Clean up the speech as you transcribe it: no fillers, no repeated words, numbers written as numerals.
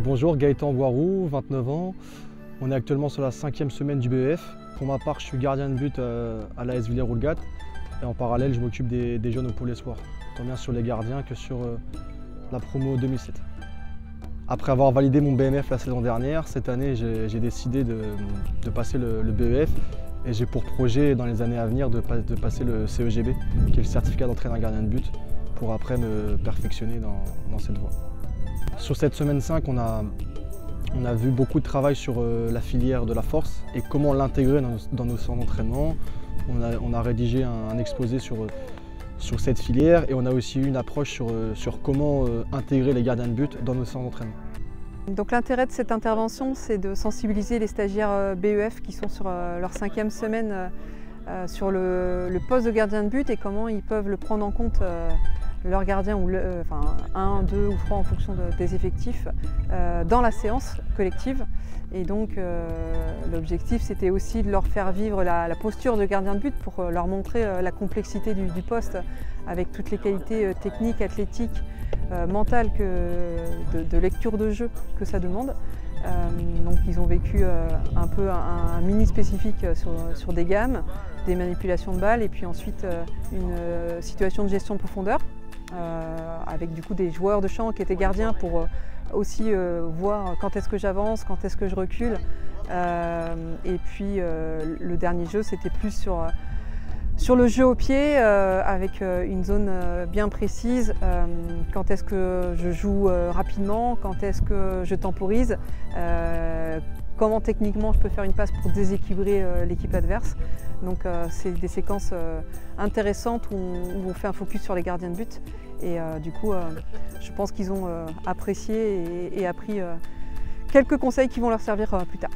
Bonjour, Gaëtan Boiroux, 29 ans. On est actuellement sur la 5e semaine du BEF. Pour ma part, je suis gardien de but à l'AS Villers-Roulgat et en parallèle, je m'occupe des jeunes au pôle espoir, tant bien sur les gardiens que sur la promo 2007. Après avoir validé mon BMF la saison dernière, cette année, j'ai décidé de passer le BEF et j'ai pour projet dans les années à venir de passer le CEGB, qui est le certificat d'entraîneur gardien de but, pour après me perfectionner dans cette voie. Sur cette semaine 5, on a vu beaucoup de travail sur la filière de la force et comment l'intégrer dans nos centres d'entraînement. On a rédigé un exposé sur cette filière et on a aussi eu une approche sur comment intégrer les gardiens de but dans nos centres d'entraînement. Donc l'intérêt de cette intervention, c'est de sensibiliser les stagiaires BEF qui sont sur leur 5e semaine sur le poste de gardien de but et comment ils peuvent le prendre en compte, leur gardien, ou enfin 1, 2 ou 3 en fonction des effectifs, dans la séance collective. Et donc l'objectif, c'était aussi de leur faire vivre la posture de gardien de but pour leur montrer la complexité du poste avec toutes les qualités techniques, athlétiques, mentales, de lecture de jeu que ça demande. Donc ils ont vécu un peu un mini spécifique sur des gammes, des manipulations de balles et puis ensuite une situation de gestion de profondeur avec du coup des joueurs de champ qui étaient gardiens pour aussi voir quand est-ce que j'avance, quand est-ce que je recule. Et puis le dernier jeu, c'était plus sur le jeu au pied avec une zone bien précise, quand est-ce que je joue rapidement, quand est-ce que je temporise, comment techniquement je peux faire une passe pour déséquilibrer l'équipe adverse. Donc c'est des séquences intéressantes où on fait un focus sur les gardiens de but et du coup je pense qu'ils ont apprécié et appris quelques conseils qui vont leur servir plus tard.